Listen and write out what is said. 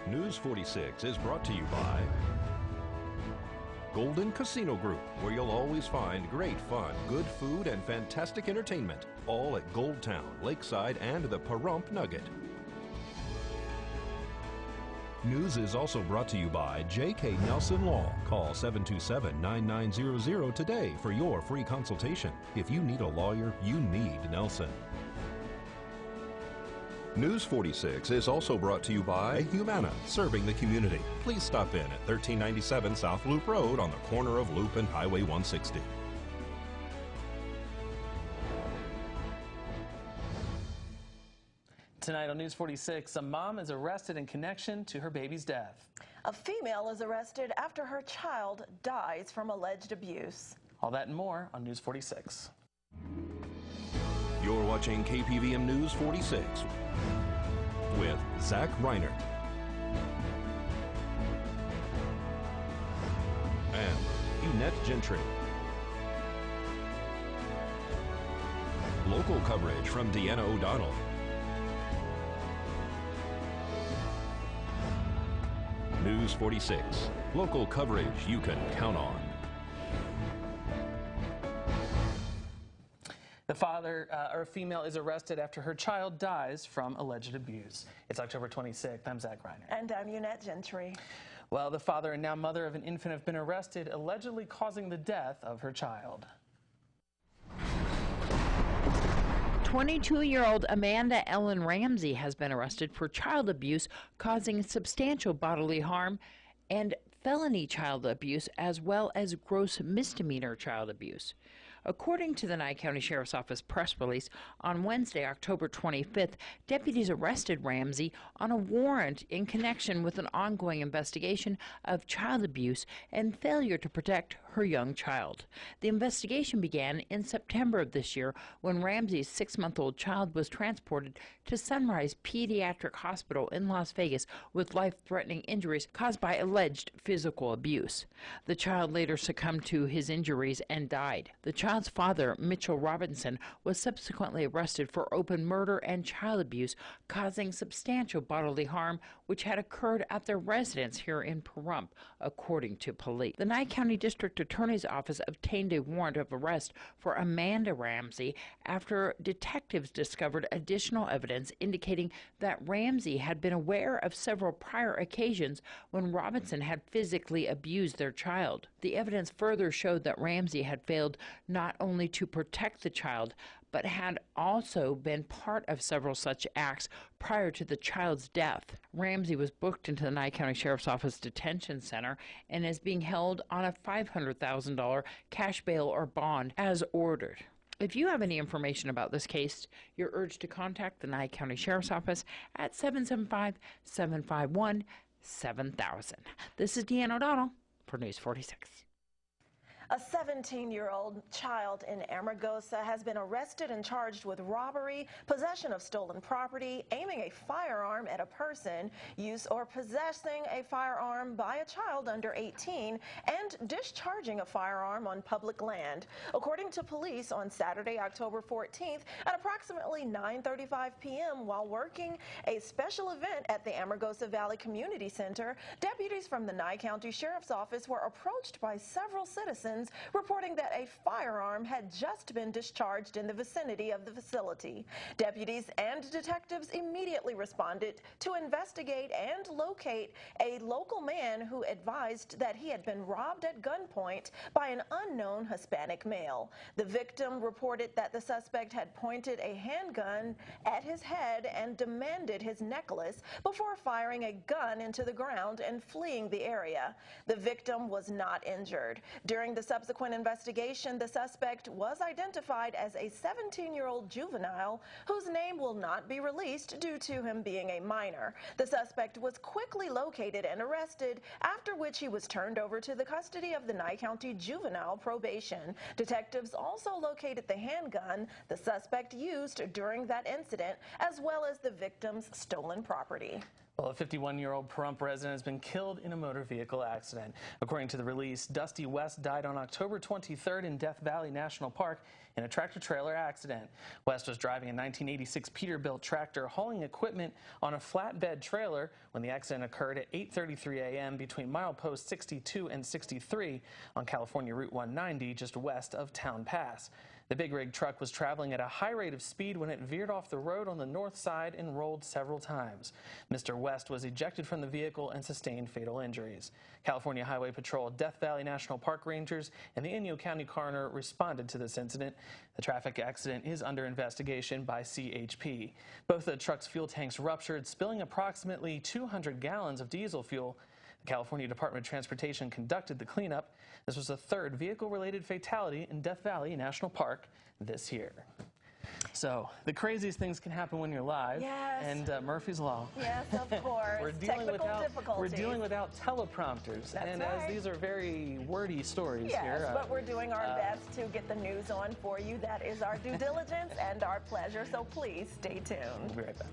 News 46 is brought to you by Golden Casino Group, where you'll always find great fun, good food, and fantastic entertainment, all at Gold Town, Lakeside, and the Pahrump Nugget. News is also brought to you by J.K. Nelson Law. Call 727-9900 today for your free consultation. If you need a lawyer, you need Nelson. News 46 is also brought to you by Humana, serving the community. Please stop in at 1397 South Loop Road on the corner of Loop and Highway 160. Tonight on News 46, a mom is arrested in connection to her baby's death. A female is arrested after her child dies from alleged abuse. All that and more on News 46. You're watching KPVM News 46 with Zach Reinert and Eunette Gentry. Local coverage from Deanna O'Donnell. News 46, local coverage you can count on. The father or female is arrested after her child dies from alleged abuse. It's October 26th. I'm Zach Reinert. And I'm Eunette Gentry. Well, the father and now mother of an infant have been arrested, allegedly causing the death of her child. 22-year-old Amanda Ellen Ramsey has been arrested for child abuse causing substantial bodily harm and felony child abuse, as well as gross misdemeanor child abuse. According to the Nye County Sheriff's Office press release, on Wednesday, October 25th, deputies arrested Ramsey on a warrant in connection with an ongoing investigation of child abuse and failure to protect her young child. The investigation began in September of this year when Ramsey's 6-month-old child was transported to Sunrise Pediatric Hospital in Las Vegas with life-threatening injuries caused by alleged physical abuse. The child later succumbed to his injuries and died. The child's father, Mitchell Robinson, was subsequently arrested for open murder and child abuse, causing substantial bodily harm, which had occurred at their residence here in Pahrump, according to police. The Nye County District Attorney's Office obtained a warrant of arrest for Amanda Ramsey after detectives discovered additional evidence indicating that Ramsey had been aware of several prior occasions when Robinson had physically abused their child. The evidence further showed that Ramsey had failed not only to protect the child, but had also been part of several such acts prior to the child's death. Ramsey was booked into the Nye County Sheriff's Office Detention Center and is being held on a $500,000 cash bail or bond as ordered. If you have any information about this case, you're urged to contact the Nye County Sheriff's Office at 775-751-7000. This is Deanna O'Donnell for News 46. A 17-year-old child in Amargosa has been arrested and charged with robbery, possession of stolen property, aiming a firearm at a person, use or possessing a firearm by a child under 18, and discharging a firearm on public land. According to police, on Saturday, October 14th, at approximately 9:35 p.m., while working a special event at the Amargosa Valley Community Center, deputies from the Nye County Sheriff's Office were approached by several citizens reporting that a firearm had just been discharged in the vicinity of the facility. Deputies and detectives immediately responded to investigate and locate a local man who advised that he had been robbed at gunpoint by an unknown Hispanic male. The victim reported that the suspect had pointed a handgun at his head and demanded his necklace before firing a gun into the ground and fleeing the area. The victim was not injured. During the subsequent investigation, the suspect was identified as a 17-year-old juvenile whose name will not be released due to him being a minor. The suspect was quickly located and arrested, after which he was turned over to the custody of the Nye County Juvenile Probation. Detectives also located the handgun the suspect used during that incident, as well as the victim's stolen property. Well, a 51-year-old Pahrump resident has been killed in a motor vehicle accident. According to the release, Dusty West died on October 23rd in Death Valley National Park in a tractor-trailer accident. West was driving a 1986 Peterbilt tractor hauling equipment on a flatbed trailer when the accident occurred at 8:33 a.m. between milepost 62 and 63 on California Route 190 just west of Town Pass. The big rig truck was traveling at a high rate of speed when it veered off the road on the north side and rolled several times. Mr. West was ejected from the vehicle and sustained fatal injuries. California Highway Patrol, Death Valley National Park Rangers, and the Inyo County coroner responded to this incident. The traffic accident is under investigation by CHP. Both the truck's fuel tanks ruptured, spilling approximately 200 gallons of diesel fuel. The California Department of Transportation conducted the cleanup. This was the third vehicle-related fatality in Death Valley National Park this year. So the craziest things can happen when you're live. Yes. And Murphy's Law. Yes, of course. We're dealing without teleprompters. That's and right. as these are very wordy stories here. Yes, but we're doing our best to get the news on for you. That is our due diligence and our pleasure. So please stay tuned. We'll be right back.